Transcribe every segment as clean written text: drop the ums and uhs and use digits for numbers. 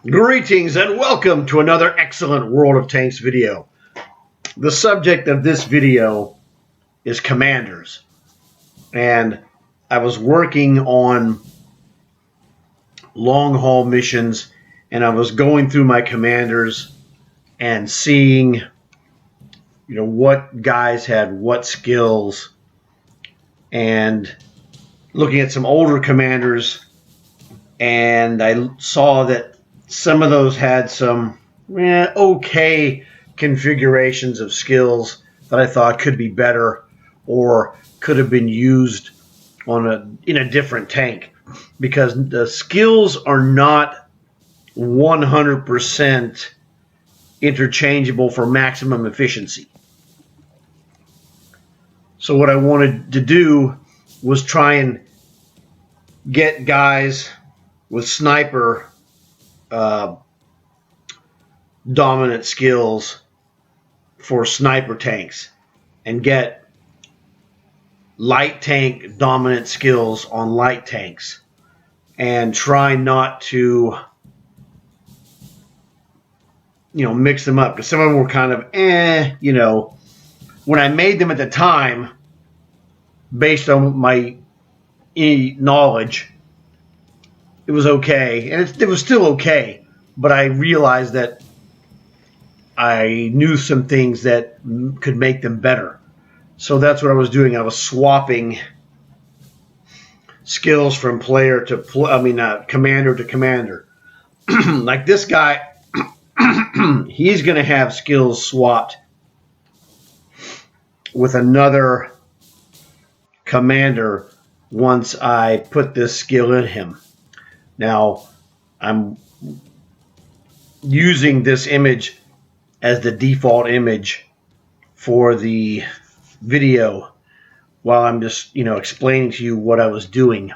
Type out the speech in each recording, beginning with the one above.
Greetings and welcome to another excellent World of Tanks video. The subject of this video is commanders. And I was working on long haul missions and I was going through my commanders and seeing what guys had what skills, and looking at some older commanders, and I saw that some of those had some okay configurations of skills that I thought could be better or could have been used in a different tank, because the skills are not 100% interchangeable for maximum efficiency. So what I wanted to do was try and get guys with sniper dominant skills for sniper tanks and get light tank dominant skills on light tanks, and try not to mix them up, because some of them were kind of when I made them at the time based on my knowledge, it was okay, and it was still okay, but I realized that I knew some things that could make them better. So that's what I was doing. I was swapping skills from player to commander to commander. Like this guy, he's going to have skills swapped with another commander once I put this skill in him. Now, I'm using this image as the default image for the video while I'm just explaining to you what I was doing.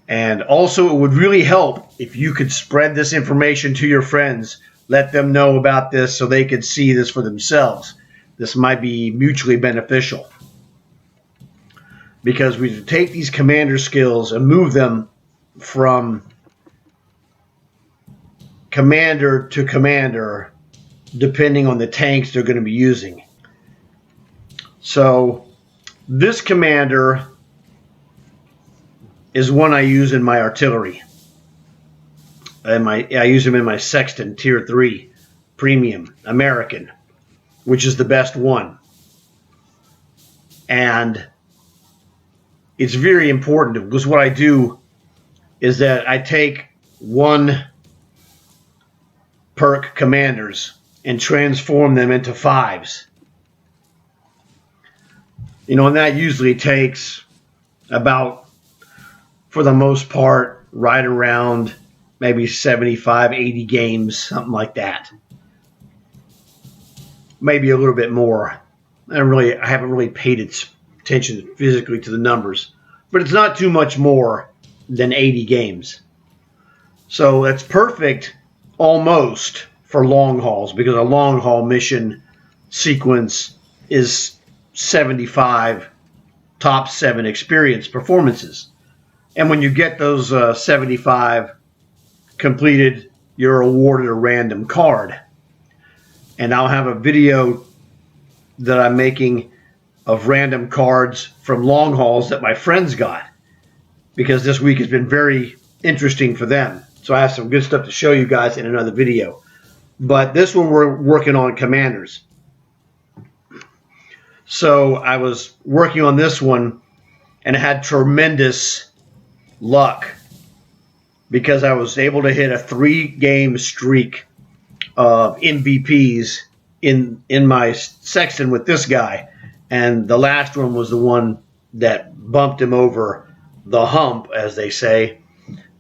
And also, it would really help if you could spread this information to your friends. Let them know about this so they could see this for themselves. This might be mutually beneficial, because we take these commander skills and move them from commander to commander depending on the tanks they're going to be using. So this commander is one I use in my artillery. I use him in my Sexton Tier 3 Premium American, which is the best one. And it's very important, because what I do is that I take one perk commanders and transform them into 5s. And that usually takes about, for the most part, right around maybe 75, 80 games, something like that. Maybe a little bit more. I haven't really paid attention physically to the numbers, but it's not too much more than 80 games. So that's perfect almost for long hauls, because a long haul mission sequence is 75 top 7 experience performances. And when you get those 75 completed, you're awarded a random card. And I'll have a video that I'm making of random cards from long hauls that my friends got, because this week has been very interesting for them. So I have some good stuff to show you guys in another video. But this one we're working on commanders. So I was working on this one and had tremendous luck, because I was able to hit a 3-game streak of MVPs in my Sexton with this guy. And the last one was the one that bumped him over the hump, as they say,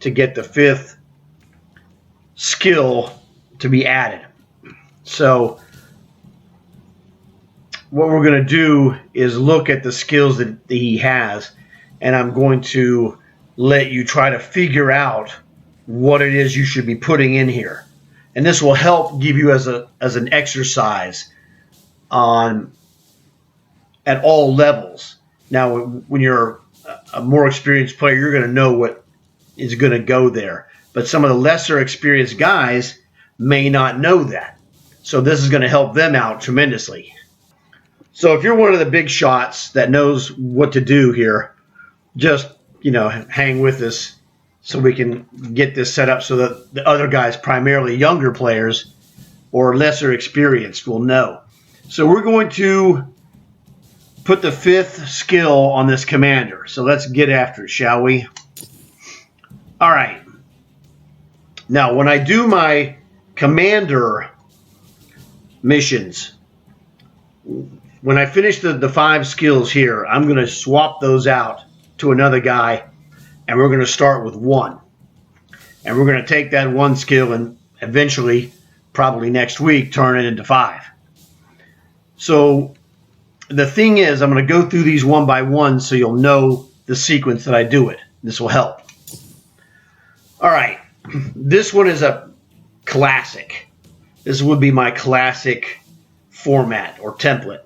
to get the 5th skill to be added. So what we're going to do is look at the skills that he has, and I'm going to let you try to figure out what it is you should be putting in here. And this will help give you as an exercise at all levels. Now, when you're a more experienced player, you're going to know what is going to go there. but some of the lesser experienced guys may not know that. So this is going to help them out tremendously. So if you're one of the big shots that knows what to do here, just, hang with us so we can get this set up so that the other guys, primarily younger players or lesser experienced, will know. So we're going to put the 5th skill on this commander. So let's get after it, shall we? All right. Now, when I do my commander missions, when I finish the 5 skills here, I'm going to swap those out to another guy, and we're going to start with 1. And we're going to take that 1 skill and eventually, probably next week, turn it into 5. So the thing is, I'm going to go through these one by one so you'll know the sequence that I do it. This will help. All right. This one is a classic. This would be my classic format or template.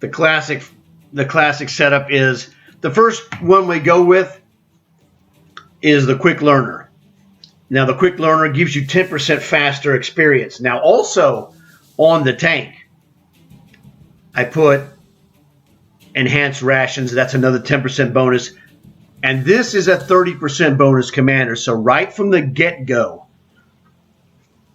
The classic setup is, the first one we go with is the quick learner. Now the quick learner gives you 10% faster experience. Now also on the tank, I put enhanced rations. That's another 10% bonus. And this is a 30% bonus commander. So right from the get-go,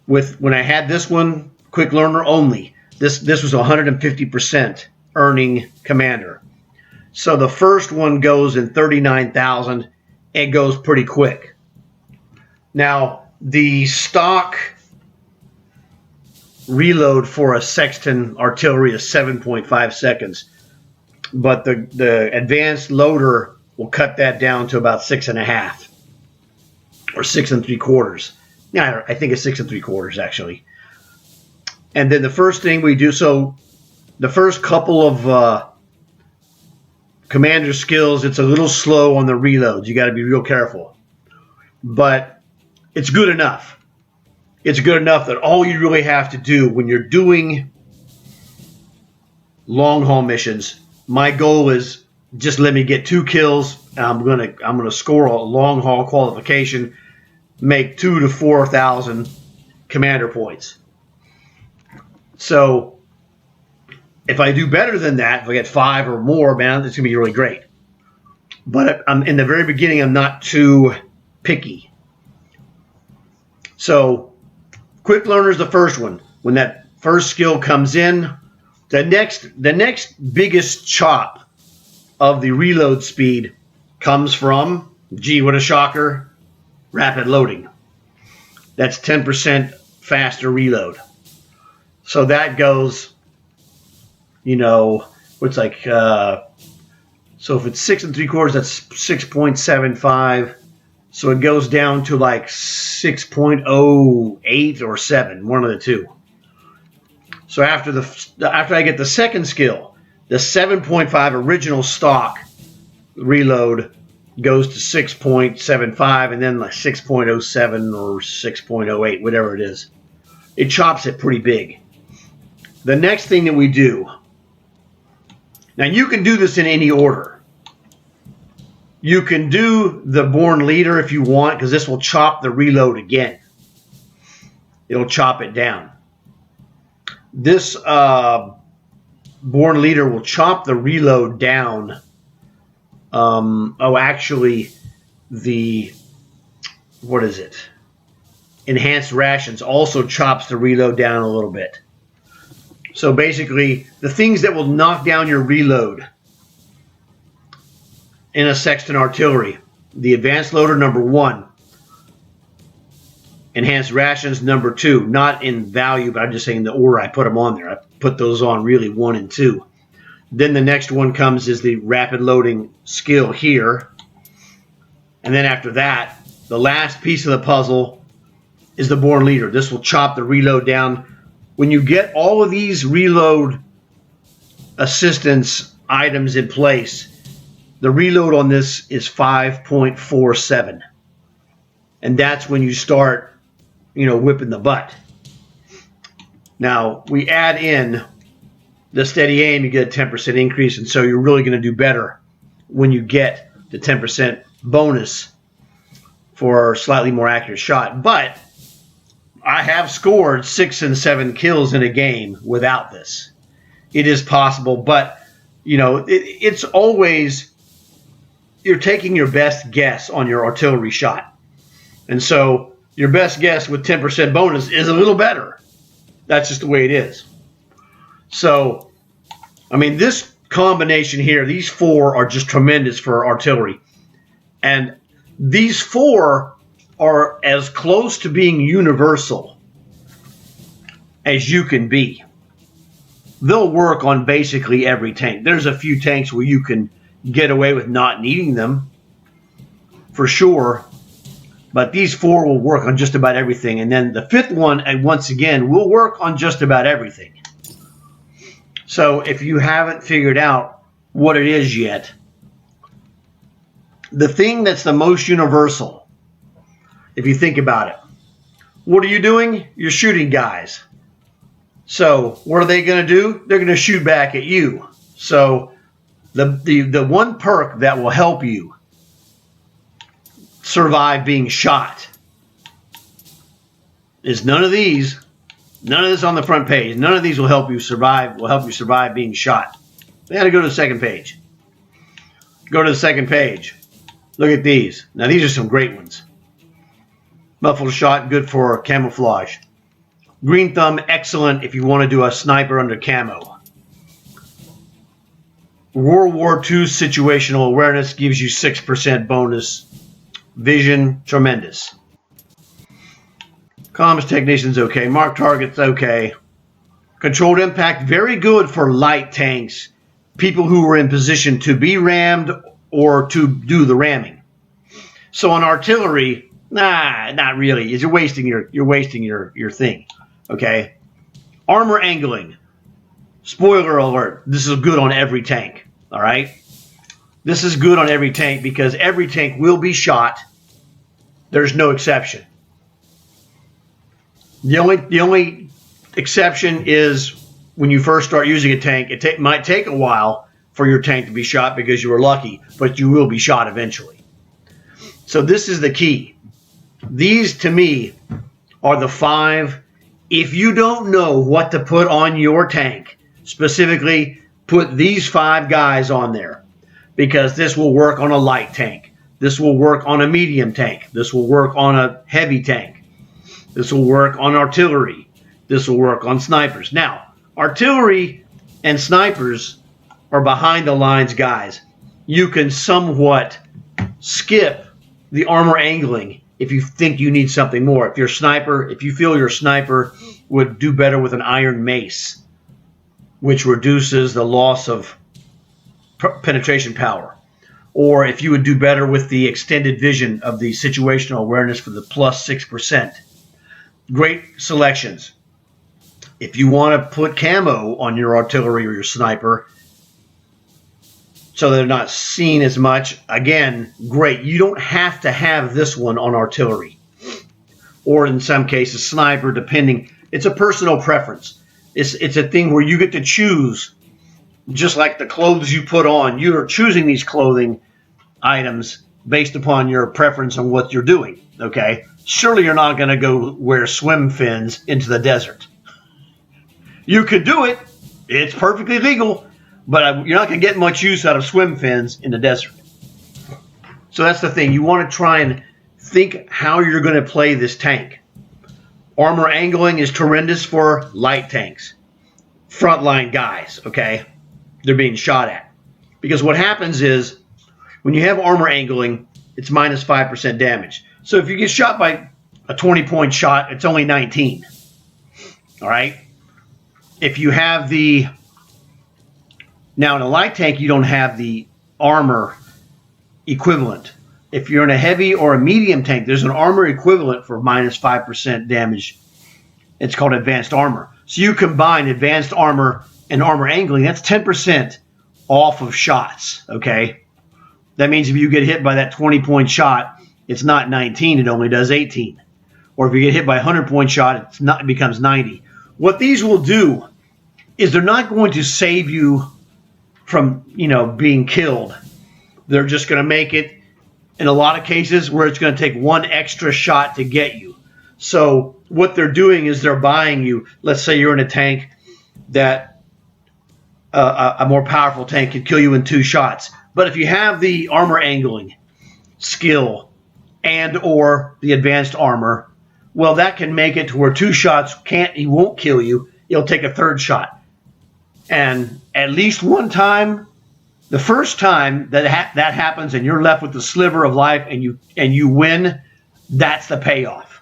when I had this one, quick learner only, this was 150% earning commander. So the first one goes in 39,000. It goes pretty quick. Now, the stock reload for a Sexton artillery is 7.5 seconds. But the advanced loader will cut that down to about 6.5 or 6 3/4. Yeah, I think it's 6 3/4 actually. And then the first thing we do, so the first couple of commander skills, it's a little slow on the reloads. You got to be real careful. But it's good enough. It's good enough that all you really have to do when you're doing long haul missions, my goal is just let me get 2 kills. I'm gonna score a long haul qualification, make 2,000 to 4,000 commander points. So if I do better than that, if I get 5 or more, man, it's gonna be really great. But I'm in the very beginning, I'm not too picky. So quick learner is the first one. When that first skill comes in, the next biggest chop of the reload speed comes from, gee, what a shocker, rapid loading. That's 10% faster reload. So that goes, it's like, so if it's 6 3/4, that's 6.75. So it goes down to like 6.08 or 7, one of the two. So after I get the second skill, the 7.5 original stock reload goes to 6.75 and then like 6.07 or 6.08, whatever it is. It chops it pretty big. The next thing that we do, now you can do this in any order. You can do the Born Leader if you want, because this will chop the reload again. It'll chop it down. This Born Leader will chop the reload down. Actually, Enhanced Rations also chops the reload down a little bit. So basically, the things that will knock down your reload in a Sexton artillery, the advanced loader number 1, enhanced rations number 2, not in value, but I'm just saying the order I put them on there. I put those on really 1 and 2. Then the next one comes is the rapid loading skill here. And then after that, the last piece of the puzzle is the Born Leader. This will chop the reload down. When you get all of these reload assistance items in place, the reload on this is 5.47. And that's when you start, whipping the butt. Now, we add in the steady aim, you get a 10% increase, and so you're really going to do better when you get the 10% bonus for a slightly more accurate shot. But I have scored 6 and 7 kills in a game without this. It is possible, but it's always you're taking your best guess on your artillery shot. And so your best guess with 10% bonus is a little better. That's just the way it is. So, I mean, this combination here, these 4 are just tremendous for artillery. And these 4 are as close to being universal as you can be. They'll work on basically every tank. There's a few tanks where you can get away with not needing them, for sure. But these 4 will work on just about everything. And then the 5th one, and once again, will work on just about everything. So if you haven't figured out what it is yet, the thing that's the most universal, if you think about it, what are you doing? You're shooting guys. So what are they going to do? They're going to shoot back at you. So the one perk that will help you survive being shot is none of these. None of this on the front page. None of these will help you survive. Will help you survive being shot. They got to go to the second page. Go to the second page. Look at these. Now these are some great ones. Muffled shot, good for camouflage. Green thumb, excellent if you want to do a sniper under camo. World War II situational awareness gives you 6% bonus. Vision, tremendous. Comms technicians, okay. Mark targets, okay. Controlled impact, very good for light tanks. People who are in position to be rammed or to do the ramming. So on artillery, not really. You're wasting your thing. Okay. Armor angling. Spoiler alert. This is good on every tank. All right. This is good on every tank because every tank will be shot. There's no exception. The only exception is when you first start using a tank. It might take a while for your tank to be shot because you were lucky, but you will be shot eventually. So this is the key. These, to me, are the 5. If you don't know what to put on your tank, specifically put these 5 guys on there because this will work on a light tank. This will work on a medium tank. This will work on a heavy tank. This will work on artillery. This will work on snipers. Now, artillery and snipers are behind the lines guys. You can somewhat skip the armor angling if you think you need something more. If you feel your sniper would do better with an iron mace, which reduces the loss of penetration power. Or if you would do better with the extended vision of the situational awareness for the plus 6%. Great selections. If you want to put camo on your artillery or your sniper so they're not seen as much, again, great. You don't have to have this one on artillery. Or in some cases, sniper, depending. It's a personal preference. It's a thing where you get to choose, just like the clothes you put on. You're choosing these clothing items based upon your preference on what you're doing, okay? Surely you're not going to go wear swim fins into the desert. You could do it. It's perfectly legal. But you're not going to get much use out of swim fins in the desert. So that's the thing. You want to try and think how you're going to play this tank. Armor angling is tremendous for light tanks. Frontline guys, okay? They're being shot at. Because what happens is, when you have armor angling, it's minus 5% damage. So if you get shot by a 20-point shot, it's only 19. All right? If you have the... Now, in a light tank, you don't have the armor equivalent. If you're in a heavy or a medium tank, there's an armor equivalent for minus 5% damage. It's called advanced armor. So you combine advanced armor and armor angling, that's 10% off of shots, okay? That means if you get hit by that 20-point shot, it's not 19, it only does 18. Or if you get hit by a 100-point shot, it becomes 90. What these will do is they're not going to save you from, being killed. They're just going to make it in a lot of cases where it's going to take one extra shot to get you. So what they're doing is they're buying you. Let's say you're in a tank that a more powerful tank can kill you in 2 shots. But if you have the armor angling skill and or the advanced armor, well, that can make it to where 2 shots he won't kill you. He'll take a 3rd shot. And at least one time, the first time that happens and you're left with the sliver of life and you win, that's the payoff.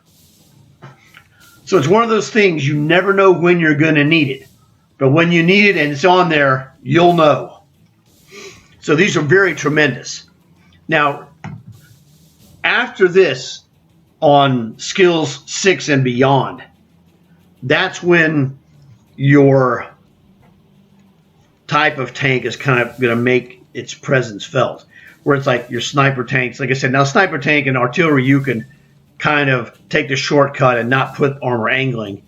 So it's one of those things you never know when you're going to need it. But when you need it and it's on there, you'll know. So these are very tremendous. Now, after this, on skills 6 and beyond, that's when your type of tank is kind of going to make its presence felt. Where it's like your sniper tanks. Like I said, now sniper tank and artillery, you can kind of take the shortcut and not put armor angling.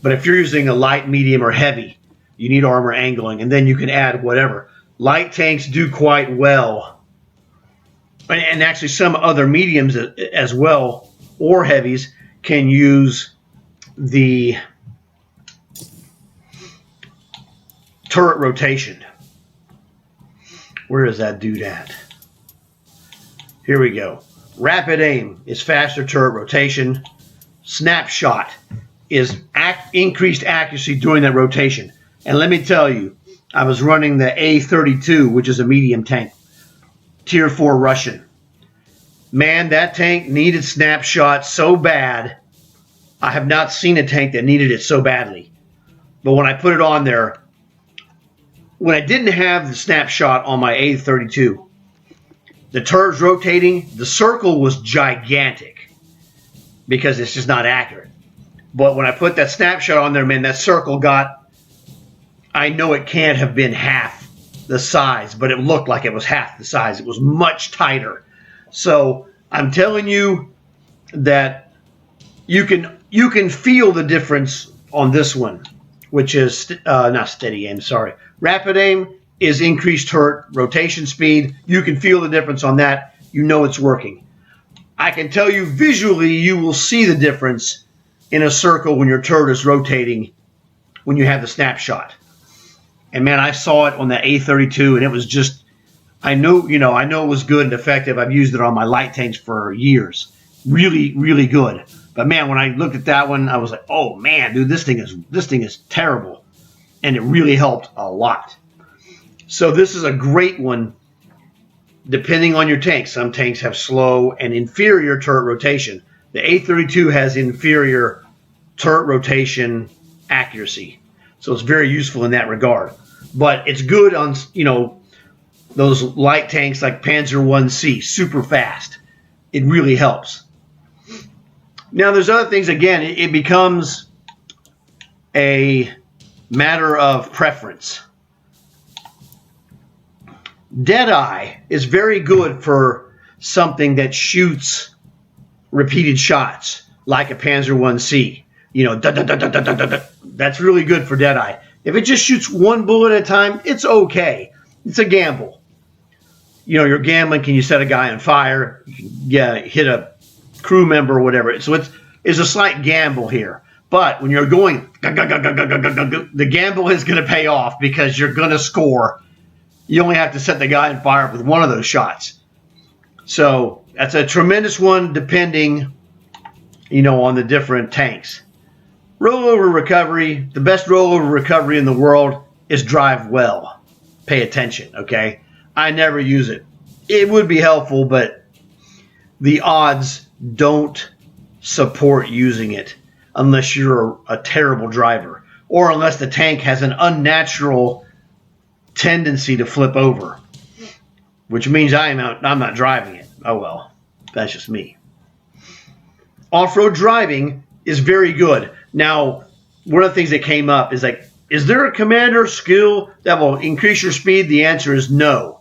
But if you're using a light, medium, or heavy, you need armor angling, and then you can add whatever. Light tanks do quite well, and actually some other mediums as well, or heavies, can use the turret rotation. Where is that dude at? Here we go. Rapid aim is faster turret rotation. Snapshot is increased accuracy during that rotation. And let me tell you, I was running the A32, which is a medium tank, tier 4 Russian. Man, that tank needed snapshot so bad. I have not seen a tank that needed it so badly. But when I put it on there, when I didn't have the snapshot on my A32, the turret's rotating, the circle was gigantic because it's just not accurate. But when I put that snapshot on there, man, that circle got, I know it can't have been half the size, but it looked like it was half the size. It was much tighter. So I'm telling you that you can feel the difference on this one, which is not steady aim, sorry. Rapid aim is increased turret rotation speed. You can feel the difference on that. You know it's working. I can tell you visually you will see the difference in a circle when your turret is rotating when you have the snapshot. And man, I saw it on the A32 and it was just, I know it was good and effective. I've used it on my light tanks for years. Really, really good. But man, when I looked at that one, I was like, oh man, dude, this thing is terrible. And it really helped a lot. So this is a great one depending on your tank. Some tanks have slow and inferior turret rotation. The A32 has inferior turret rotation accuracy. So it's very useful in that regard. But it's good on, those light tanks like Panzer 1C, super fast. It really helps. Now there's other things, again, it becomes a matter of preference. Deadeye is very good for something that shoots repeated shots, like a Panzer 1C. That's really good for Deadeye. If it just shoots one bullet at a time, it's okay. It's a gamble. You're gambling. Can you set a guy on fire? Yeah, hit a crew member or whatever. So it's a slight gamble here. But when you're going, the gamble is going to pay off because you're going to score. You only have to set the guy on fire with one of those shots. So that's a tremendous one depending, on the different tanks. Rollover recovery, the best rollover recovery in the world is drive well. Pay attention, okay? I never use it. It would be helpful, but the odds don't support using it unless you're a terrible driver or unless the tank has an unnatural tendency to flip over, which means I'm not driving it. Oh well, that's just me. Off-road driving is very good. Now, one of the things that came up is like, is there a commander skill that will increase your speed? The answer is no.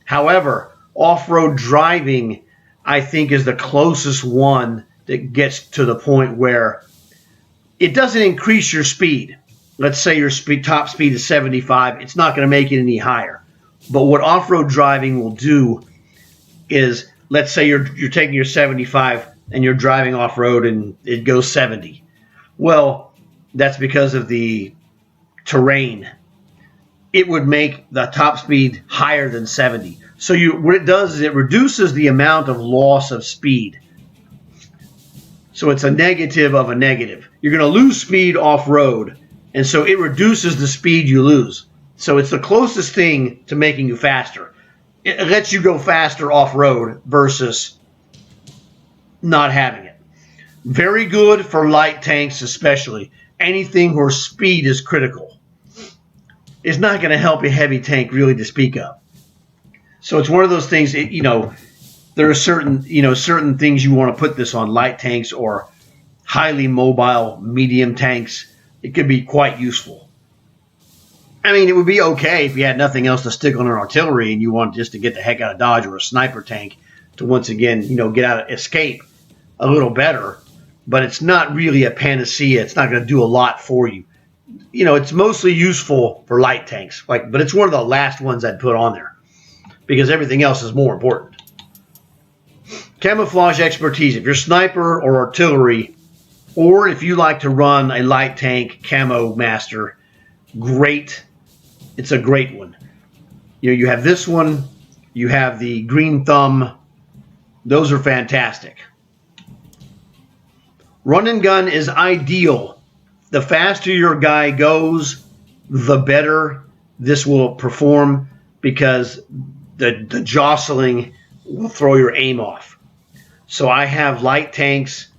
However, off-road driving, I think, is the closest one that gets to the point where it doesn't increase your speed. Let's say your top speed is 75. It's not going to make it any higher. But what off-road driving will do is let's say you're taking your 75 and you're driving off road and it goes 70. Well, that's because of the terrain. It would make the top speed higher than 70. So what it does is it reduces the amount of loss of speed. So it's a negative of a negative. You're going to lose speed off road, and so it reduces the speed you lose. So it's the closest thing to making you faster. It lets you go faster off road versus not having it. Very good for light tanks, especially anything where speed is critical. It's not going to help a heavy tank really to speak of. So it's one of those things. There are certain things you want to put this on light tanks or highly mobile medium tanks. It could be quite useful. I mean, it would be okay if you had nothing else to stick on an artillery and you wanted just to get the heck out of Dodge, or a sniper tank to once again, get out of escape a little better. But it's not really a panacea. It's not going to do a lot for you. It's mostly useful for light tanks, but it's one of the last ones I'd put on there because everything else is more important. Camouflage expertise. If you're sniper or artillery, or if you like to run a light tank camo master, great. It's a great one. You have this one. You have the green thumb. Those are fantastic. Run and gun is ideal. The faster your guy goes, the better this will perform because the jostling will throw your aim off. So I have light tanks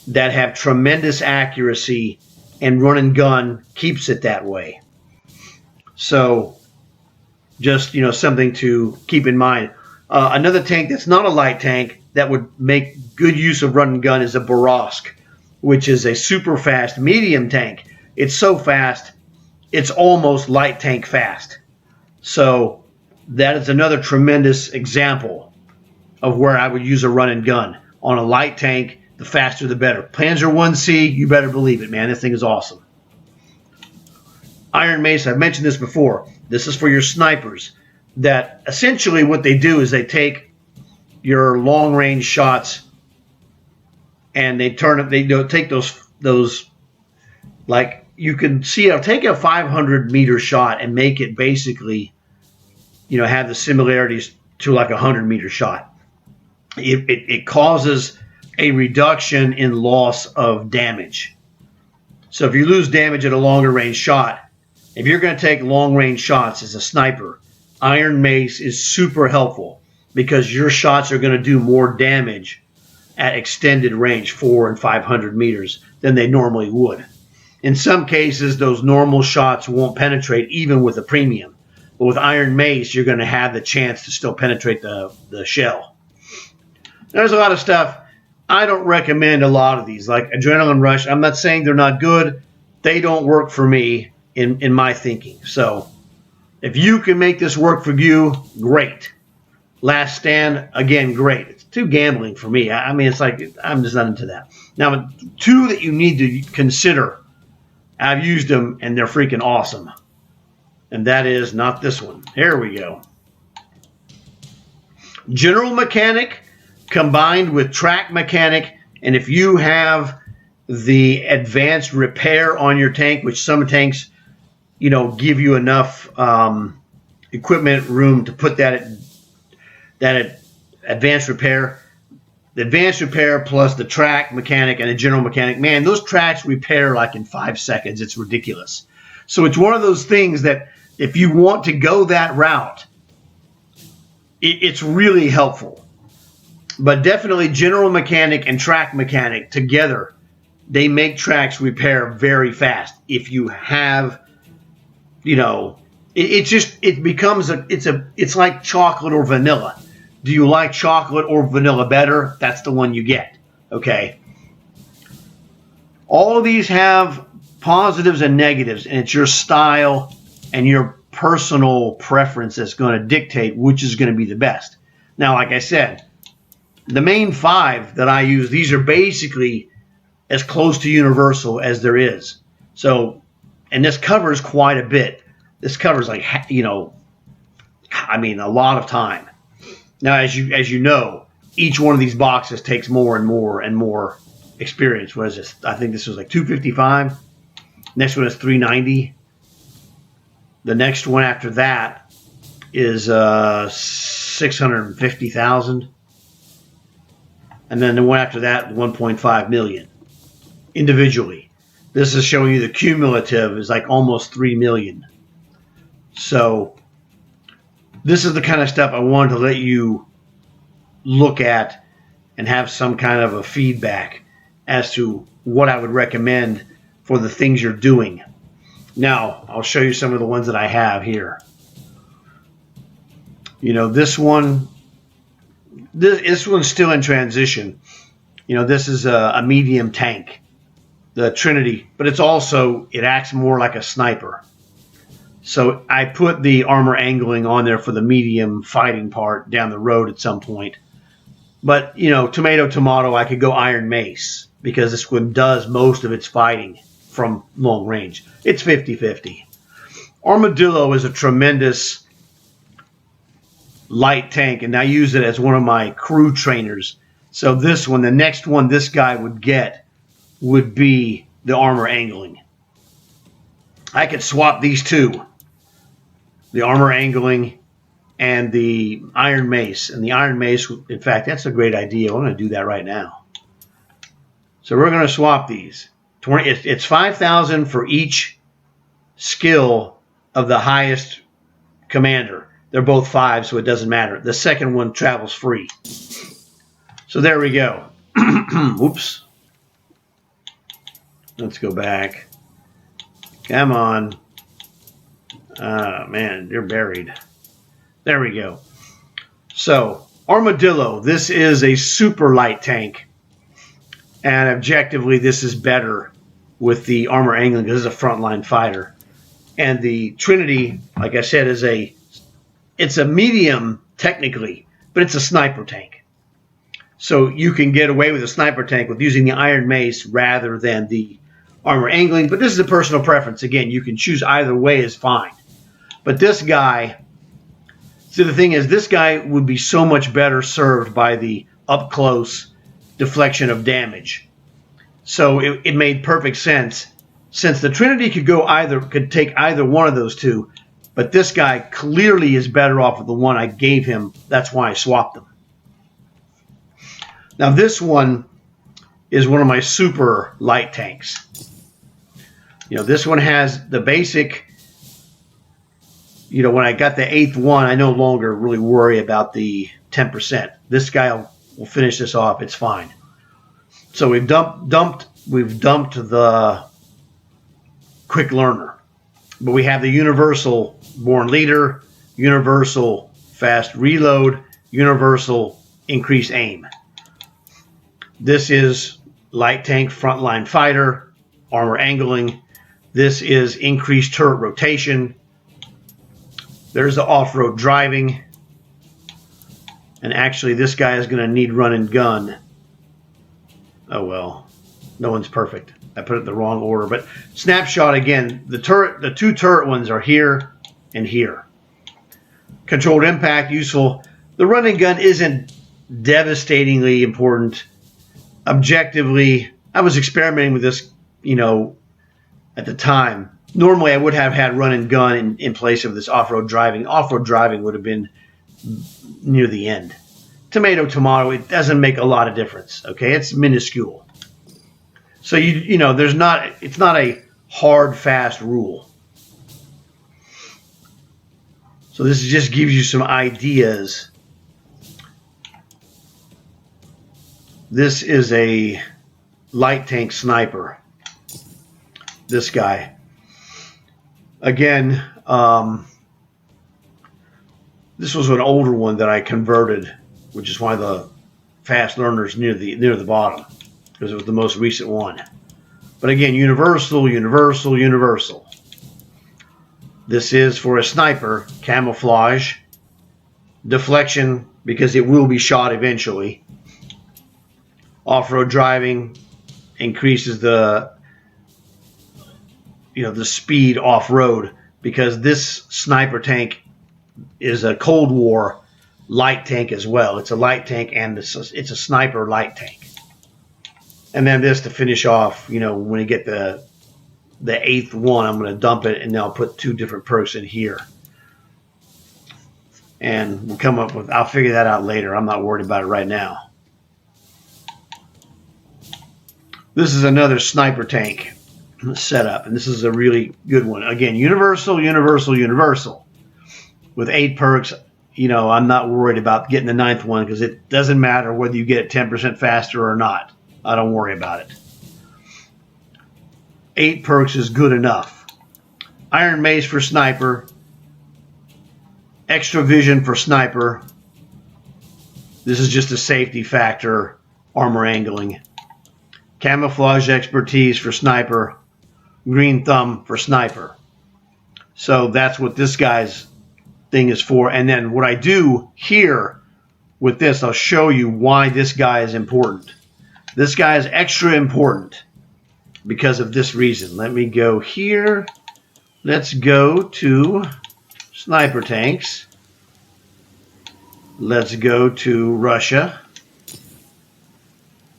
that have tremendous accuracy, and run and gun keeps it that way. So just, something to keep in mind. Another tank that's not a light tank that would make good use of run and gun is a Borovsk, which is a super fast medium tank. It's so fast, it's almost light tank fast. So that is another tremendous example of where I would use a run and gun. On a light tank, the faster the better. Panzer 1C, you better believe it, man. This thing is awesome. Iron Mace, I've mentioned this before. This is for your snipers. That essentially what they do is they take your long range shots and they take those like you can see. I'll take a 500 meter shot and make it basically, have the similarities to like a 100 meter shot. It causes a reduction in loss of damage. So if you lose damage at a longer range shot, if you're going to take long range shots as a sniper, Iron Mace is super helpful because your shots are going to do more damage at extended range, 400 and 500 meters, than they normally would. In some cases, those normal shots won't penetrate even with a premium. But with Iron Mace, you're going to have the chance to still penetrate the shell. There's a lot of stuff. I don't recommend a lot of these, like Adrenaline Rush. I'm not saying they're not good. They don't work for me in my thinking. So if you can make this work for you, great. Last Stand, again, great. It's too gambling for me. I mean, it's like I'm just not into that. Now, two that you need to consider. I've used them, and they're freaking awesome. And that is not this one. Here we go. General Mechanic combined with Track Mechanic. And if you have the advanced repair on your tank, which some tanks, give you enough equipment room to put that advanced repair. The advanced repair plus the Track Mechanic and the General Mechanic, man, those tracks repair like in 5 seconds. It's ridiculous. So it's one of those things that if you want to go that route, it's really helpful. But definitely General Mechanic and Track Mechanic together, they make tracks repair very fast. If you have, it becomes it's like chocolate or vanilla. Do you like chocolate or vanilla better? That's the one you get. Okay. All of these have positives and negatives, and it's your style and your personal preference that's going to dictate which is going to be the best. Now, like I said, the main 5 that I use, these are basically as close to universal as there is. So, and this covers quite a bit. This covers a lot of time. Now, as you know, each one of these boxes takes more and more and more experience. What is this? I think this was like 255. Next one is 390. The next one after that is 650,000. And then the one after that, 1.5 million individually. This is showing you the cumulative is like almost 3 million. So this is the kind of stuff I wanted to let you look at and have some kind of a feedback as to what I would recommend for the things you're doing. Now, I'll show you some of the ones that I have here. You know, this one's still in transition. You know, this is a medium tank, the Trinity, but it acts more like a sniper. So I put the armor angling on there for the medium fighting part down the road at some point. But, you know, tomato, I could go Iron Mace because this one does most of its fighting from long range. It's 50-50. Armadillo is a tremendous light tank, and I use it as one of my crew trainers. So this one, the next one this guy would get would be the armor angling. I could swap these two, the armor angling and the Iron Mace. And the Iron Mace, in fact, that's a great idea. I'm going to do that right now. So we're going to swap these. It's 5,000 for each skill of the highest commander. They're both 5, so it doesn't matter. The second one travels free. So there we go. Oops. Let's go back. Come on. Man, you're buried. There we go. So, Armadillo, this is a super light tank. And objectively, this is better with the armor angling because it's a frontline fighter. And the Trinity, like I said, it's a medium technically, but it's a sniper tank. So you can get away with a sniper tank with using the Iron Mace rather than the armor angling. But this is a personal preference. Again, you can choose either way is fine. But this guy, see, the thing is, this guy would be so much better served by the up-close deflection of damage. So it made perfect sense. Since the Trinity could take either one of those two, but this guy clearly is better off with the one I gave him. That's why I swapped them. Now this one is one of my super light tanks. You know, this one has the basic, you know, when I got the 8th one, I no longer really worry about the 10%. This guy will finish this off. It's fine. So we've dumped the quick learner. But we have the universal born leader, universal fast reload, universal increased aim. This is light tank frontline fighter, armor angling. This is increased turret rotation. There's the off-road driving. And actually this guy is going to need run and gun. Oh well, no one's perfect. I put it in the wrong order, but snapshot again, the two turret ones are here and here. Controlled impact, useful. The run and gun isn't devastatingly important. Objectively, I was experimenting with this, you know, at the time. Normally, I would have had run and gun in place of this off-road driving. Off-road driving would have been near the end. Tomato, it doesn't make a lot of difference. Okay, it's minuscule. So you know, it's not a hard, fast rule. So this just gives you some ideas. This is a light tank sniper. This guy. Again, this was an older one that I converted, which is why the fast learner's near the bottom, because it was the most recent one. But again, universal. This is for a sniper, camouflage, deflection, because it will be shot eventually. Off-road driving increases the speed off-road, because this sniper tank is a Cold War light tank as well. It's a light tank and it's a sniper light tank. And then this to finish off, you know, when you get the 8th one, I'm going to dump it and then I'll put 2 different perks in here. And we'll come up with, I'll figure that out later. I'm not worried about it right now. This is another sniper tank setup, and this is a really good one. Again, universal, universal, universal. With 8 perks, you know, I'm not worried about getting the 9th one because it doesn't matter whether you get it 10% faster or not. I don't worry about it. 8 perks is good enough. Iron Mace for sniper. Extra vision for sniper. This is just a safety factor. Armor angling. Camouflage expertise for sniper. Green thumb for sniper. So that's what this guy's thing is for. And then what I do here with this, I'll show you why this guy is important. This guy is extra important because of this reason. Let me go here. Let's go to sniper tanks. Let's go to Russia.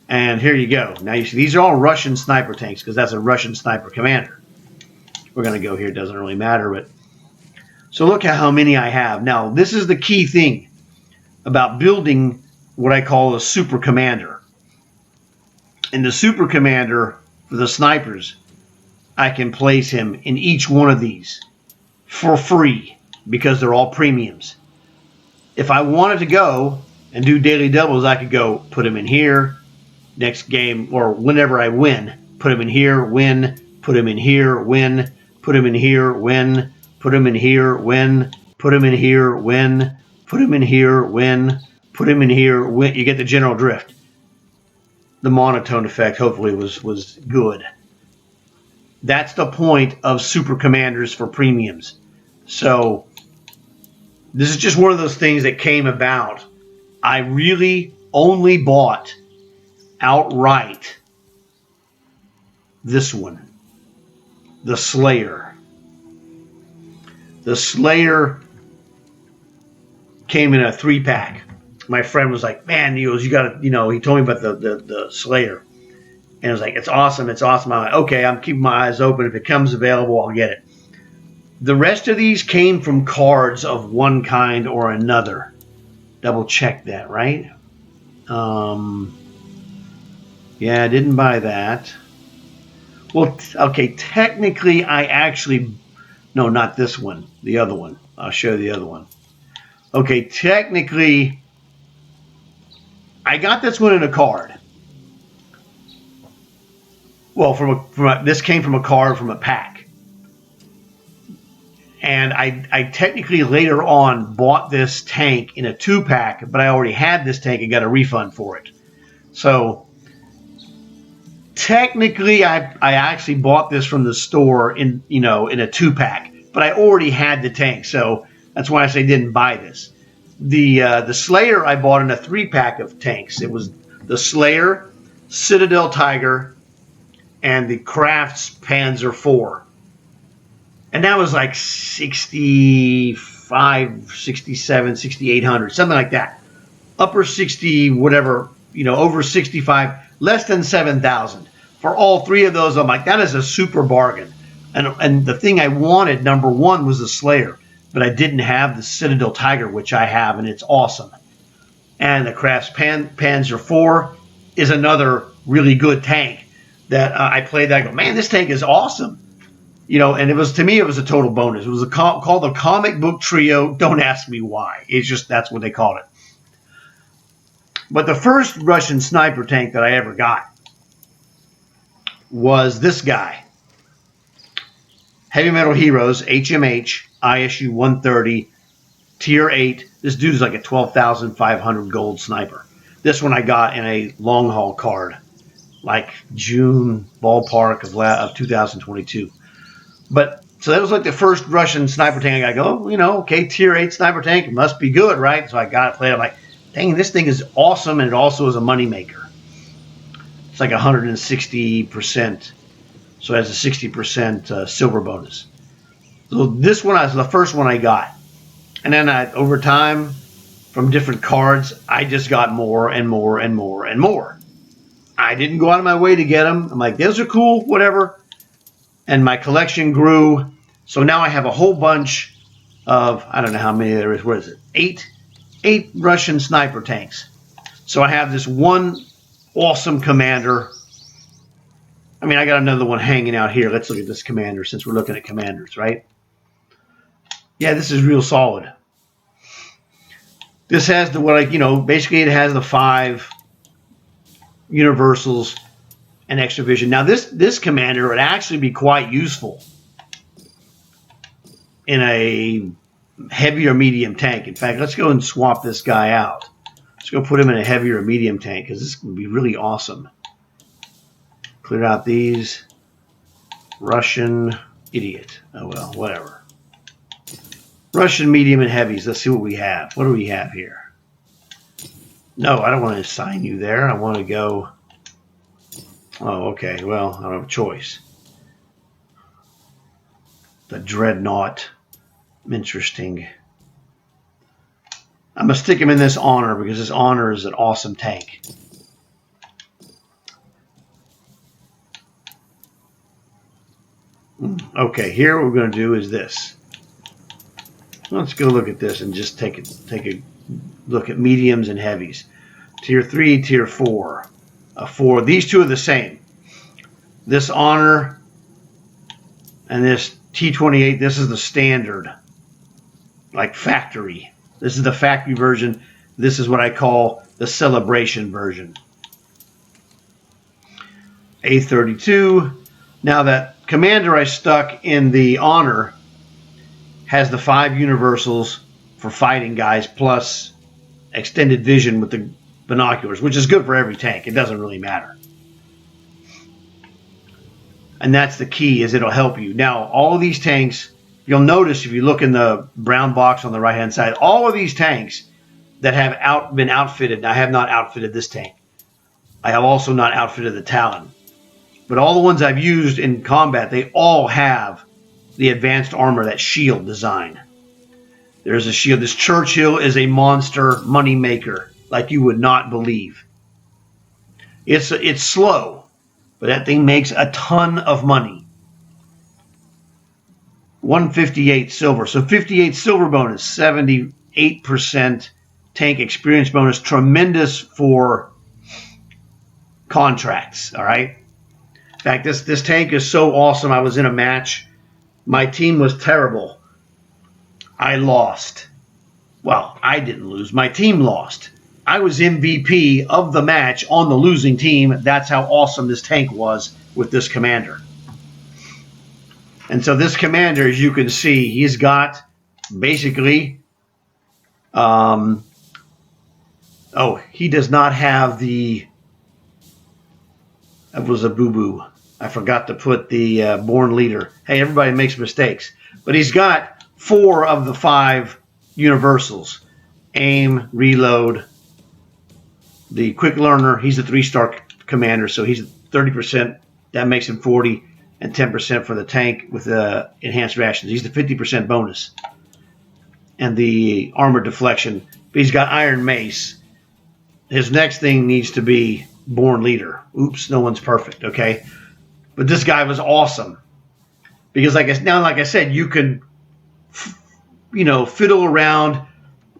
And here you go. Now you see these are all Russian sniper tanks because that's a Russian sniper commander. We're going to go here. It doesn't really matter. But so look at how many I have. Now this is the key thing about building what I call a super commander. And the super commander for the snipers, I can place him in each one of these for free because they're all premiums. If I wanted to go and do daily doubles, I could go put him in here. Next game, or whenever I win, put him in here, win, put him in here, win, put him in here, win, put him in here, win, put him in here, win, put him in here, win, put him in here, win. You get the general drift. The monotone effect hopefully was good. That's the point of super commanders for premiums. So this is just one of those things that came about. I really only bought outright this one, the Slayer. The Slayer came in a 3-pack. My friend was like, man, Niels, you got to, you know, he told me about the Slayer. And I was like, it's awesome, it's awesome. I'm like, okay, I'm keeping my eyes open. If it comes available, I'll get it. The rest of these came from cards of one kind or another. Double check that, right? Yeah, I didn't buy that. Well, okay, technically I actually... No, not this one. The other one. I'll show you the other one. Okay, technically I got this one in a card. Well, this came from a card from a pack. And I technically later on bought this tank in a 2-pack, but I already had this tank and got a refund for it. So technically I actually bought this from the store in a 2-pack, but I already had the tank, so that's why I say didn't buy this. The Slayer I bought in a 3-pack of tanks. It was the Slayer, Citadel Tiger, and the Crafts Panzer IV. And that was like 65, 67, 6,800, something like that. Upper 60, whatever, over 65, less than 7,000. For all 3 of those, I'm like, that is a super bargain. And the thing I wanted, number 1, was the Slayer. But I didn't have the Citadel Tiger, which I have, and it's awesome. And the Crafts Panzer IV is another really good tank that I played that. I go, man, this tank is awesome. And it was, to me, it was a total bonus. It was called the Comic Book Trio. Don't ask me why. It's just, that's what they called it. But the first Russian sniper tank that I ever got was this guy. Heavy Metal Heroes, HMH, ISU 130, Tier 8. This dude's like a 12,500 gold sniper. This one I got in a long haul card, like June ballpark of 2022. But so that was like the first Russian sniper tank. I go, okay, Tier 8 sniper tank, it must be good, right? So I got it, played it. I'm like, dang, this thing is awesome, and it also is a moneymaker. It's like 160%. So it has a 60% silver bonus. So this one is the first one I got. And then over time, from different cards, I just got more and more and more and more. I didn't go out of my way to get them. I'm like, those are cool, whatever. And my collection grew. So now I have a whole bunch of, I don't know how many there is. What is it? Eight Russian sniper tanks. So I have this one awesome commander. I mean, I got another one hanging out here. Let's look at this commander since we're looking at commanders, right? Yeah, this is real solid. This has the, basically it has the 5 universals and extra vision. Now, this commander would actually be quite useful in a heavy or medium tank. In fact, let's go and swap this guy out. Let's go put him in a heavy or medium tank because this would be really awesome. Clear out these. Russian idiot. Oh, well, whatever. Russian medium and heavies. Let's see what we have. What do we have here? No, I don't want to assign you there. I want to go... Oh, okay. Well, I don't have a choice. The Dreadnought. Interesting. I'm going to stick him in this Honor because this Honor is an awesome tank. Okay, here what we're going to do is this. Let's go look at this and just take a look at mediums and heavies. Tier 3, Tier 4. 4. These two are the same. This Honor and this T28, this is the standard. Like factory. This is the factory version. This is what I call the celebration version. A32. Now that commander I stuck in the Honor has the 5 universals for fighting guys plus extended vision with the binoculars, which is good for every tank. It doesn't really matter. And that's the key, is it'll help you. Now, all of these tanks, you'll notice if you look in the brown box on the right-hand side, all of these tanks that have been outfitted, I have not outfitted this tank. I have also not outfitted the Talon. But all the ones I've used in combat, they all have the advanced armor, that shield design. There's a shield. This Churchill is a monster money maker, like you would not believe. It's slow, but that thing makes a ton of money. 158 silver. So 58 silver bonus, 78% tank experience bonus. Tremendous for contracts, all right? In fact, this tank is so awesome. I was in a match. My team was terrible. I lost. Well, I didn't lose. My team lost. I was MVP of the match on the losing team. That's how awesome this tank was with this commander. And so this commander, as you can see, he's got basically... he does not have the... That was a boo-boo. I forgot to put the Born Leader. Hey, everybody makes mistakes. But he's got 4 of the 5 universals. Aim, reload. The Quick Learner, he's a 3-star commander, so he's 30%. That makes him 40, and 10% for the tank with enhanced rations. He's the 50% bonus. And the armor deflection. But he's got Iron Mace. His next thing needs to be Born Leader. Oops, no one's perfect, okay? But this guy was awesome. Because like I said, you can, fiddle around.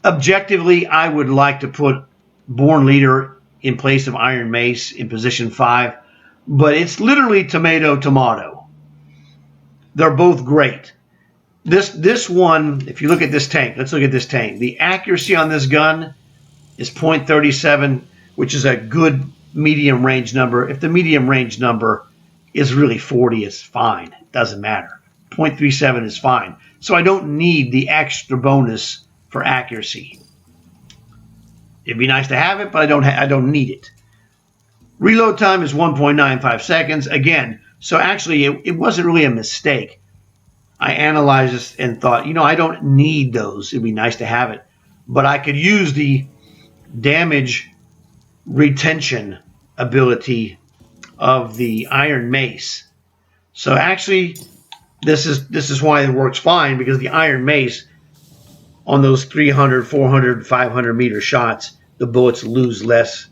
Objectively, I would like to put Born Leader in place of Iron Mace in position 5. But it's literally tomato. They're both great. This one, if you look at this tank, let's look at this tank. The accuracy on this gun is .37, which is a good medium range number. If the medium range number is really 40, it's fine. It doesn't matter. .37 is fine. So I don't need the extra bonus for accuracy. It'd be nice to have it, but I don't need it. Reload time is 1.95 seconds. Again, so actually it wasn't really a mistake. I analyzed this and thought, I don't need those. It'd be nice to have it. But I could use the damage retention ability of the Iron Mace. So actually, this is why it works fine, because the Iron Mace on those 300, 400, 500-meter shots, the bullets lose less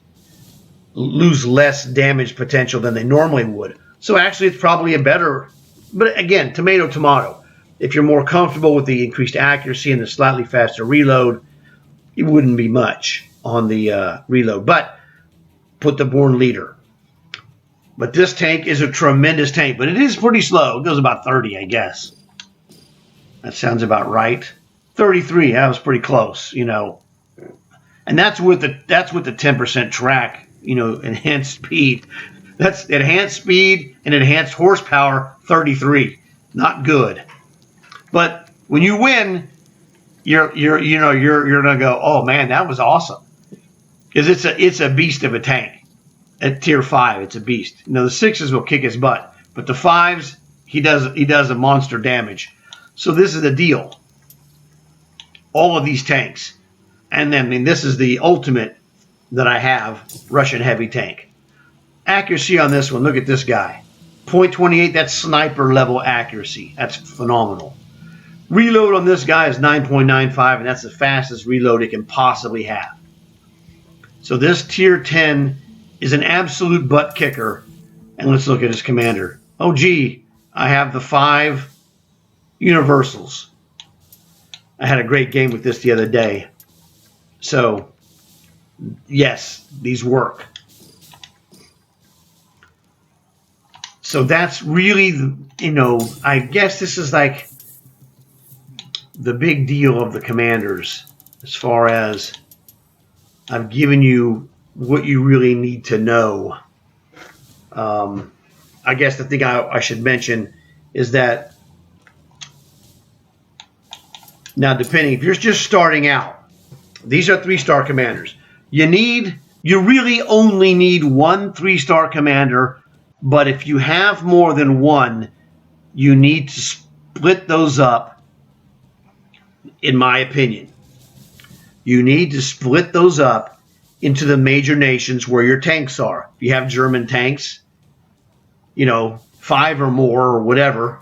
damage potential than they normally would. So actually, it's probably a better. But again, tomato, tomato. If you're more comfortable with the increased accuracy and the slightly faster reload, it wouldn't be much on the reload. But put the Born Leader. But this tank is a tremendous tank, but it is pretty slow. It goes about 30, I guess. That sounds about right. 33, that was pretty close, you know. And that's with the 10% track, you know, enhanced speed. That's enhanced speed and enhanced horsepower, 33. Not good. But when you win, you're gonna go, oh man, that was awesome. Because it's a beast of a tank. At tier 5, it's a beast. You know, the 6s will kick his butt, but the 5s, he does a monster damage. So this is the deal. All of these tanks. And then, I mean, this is the ultimate that I have, Russian heavy tank. Accuracy on this one, look at this guy. 0.28, that's sniper level accuracy. That's phenomenal. Reload on this guy is 9.95, and that's the fastest reload it can possibly have. So this tier 10 is an absolute butt kicker. And let's look at his commander. Oh, gee, I have the 5 universals. I had a great game with this the other day. So, yes, these work. So that's really, you know, I guess this is like the big deal of the commanders as far as I've given you what you really need to know. I guess the thing I should mention is that now, depending, if you're just starting out, these are 3-star commanders. You really only need 1 3-star commander, but if you have more than one, you need to split those up, in my opinion. You need to split those up into the major nations where your tanks are. If you have German tanks, you know, 5 or more or whatever,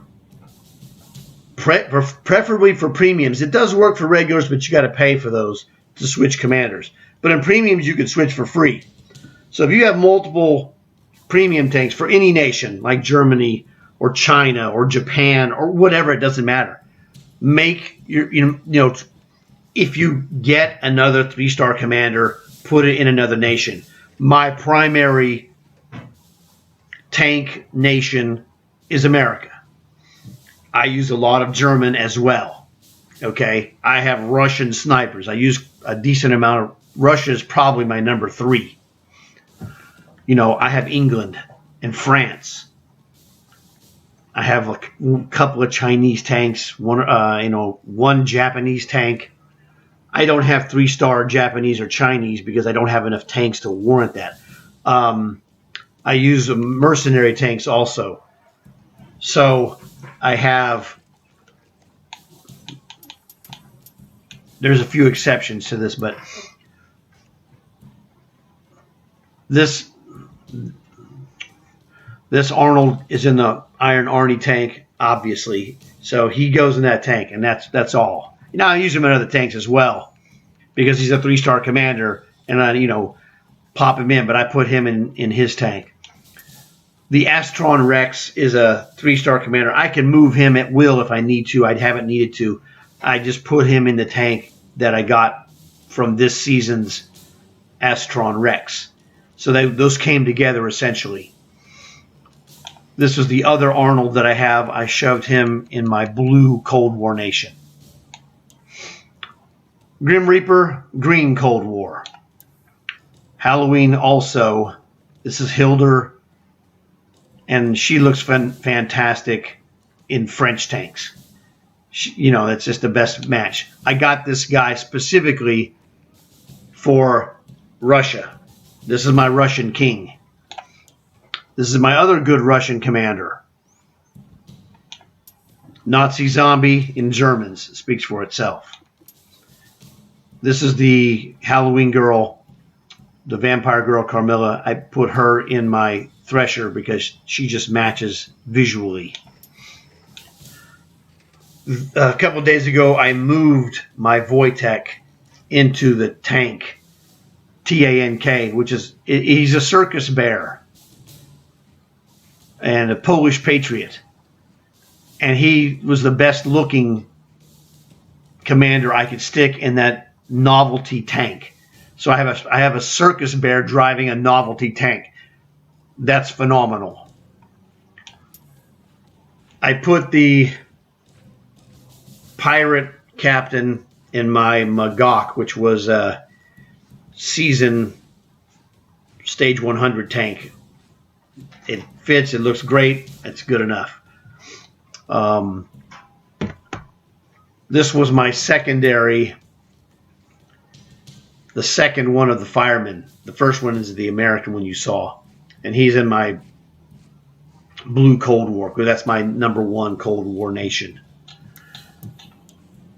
preferably for premiums. It does work for regulars, but you got to pay for those to switch commanders. But in premiums, you can switch for free. So if you have multiple premium tanks for any nation, like Germany or China or Japan or whatever, it doesn't matter. Make your, you know, if you get another 3-star commander, put it in another nation. My primary tank nation is America. I use a lot of German as well. Okay, I have Russian snipers. I use a decent amount of Russia is probably my number 3. You know, I have England and France. I have a couple of Chinese tanks. One Japanese tank. I don't have 3-star Japanese or Chinese because I don't have enough tanks to warrant that. I use mercenary tanks also. So I have. There's a few exceptions to this, but this Arnold is in the Iron Arnie tank, obviously. So he goes in that tank, and that's all. Now I use him in other tanks as well because he's a 3-star commander, and I pop him in, but I put him in his tank. The Astron Rex is a 3-star commander. I can move him at will if I need to. I haven't needed to. I just put him in the tank that I got from this season's Astron Rex. So those came together essentially. This was the other Arnold that I have. I shoved him in my blue Cold War nation. Grim Reaper, green Cold War. Halloween also. This is Hilder, and she looks fantastic in French tanks. It's just the best match. I got this guy specifically for Russia. This is my Russian king. This is my other good Russian commander. Nazi zombie in Germans. It speaks for itself. This is the Halloween girl, the vampire girl Carmilla. I put her in my Thresher because she just matches visually. A couple of days ago, I moved my Wojtek into the tank, Tank, which is, he's a circus bear and a Polish patriot. And he was the best looking commander I could stick in that novelty tank. So I have a circus bear driving a novelty tank. That's phenomenal. I put the pirate captain in my Magok, which was a season stage 100 tank. It fits. It looks great. It's good enough. This was my secondary, the second one of the firemen. The first one is the American one you saw. And he's in my blue Cold War, because that's my #1 Cold War nation.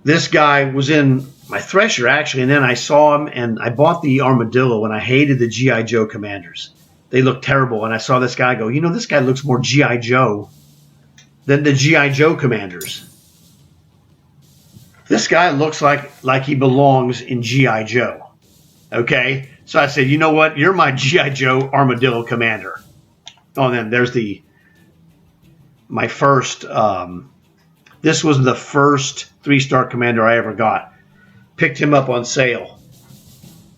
This guy was in my Thresher, actually, and then I saw him, and I bought the Armadillo, and I hated the G.I. Joe commanders. They looked terrible, and I saw this guy go, you know, this guy looks more G.I. Joe than the G.I. Joe commanders. This guy looks like he belongs in G.I. Joe. Okay? So I said, you know what? You're my G.I. Joe Armadillo commander. Oh, and then there's my first, this was the first 3-star commander I ever got. Picked him up on sale.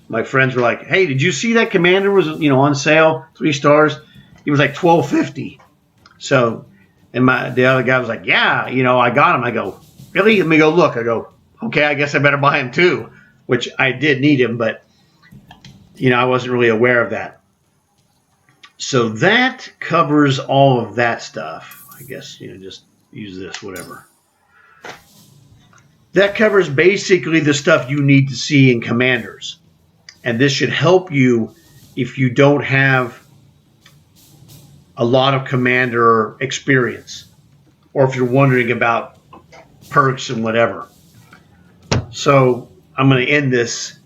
My friends were like, hey, did you see that commander was, on sale, 3 stars? He was like $12.50. So, and the other guy was like, yeah, I got him. I go, really? Let me go look. I go, okay, I guess I better buy him too, which I did need him, but, I wasn't really aware of that. So that covers all of that stuff. I guess, just use this, whatever. That covers basically the stuff you need to see in commanders. And this should help you if you don't have a lot of commander experience, or if you're wondering about perks and whatever. So I'm going to end this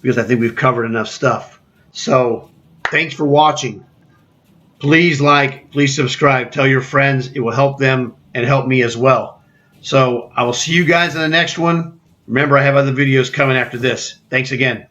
because I think we've covered enough stuff. So thanks for watching. Please like, please subscribe, tell your friends. It will help them and help me as well. So I will see you guys in the next one. Remember, I have other videos coming after this. Thanks again.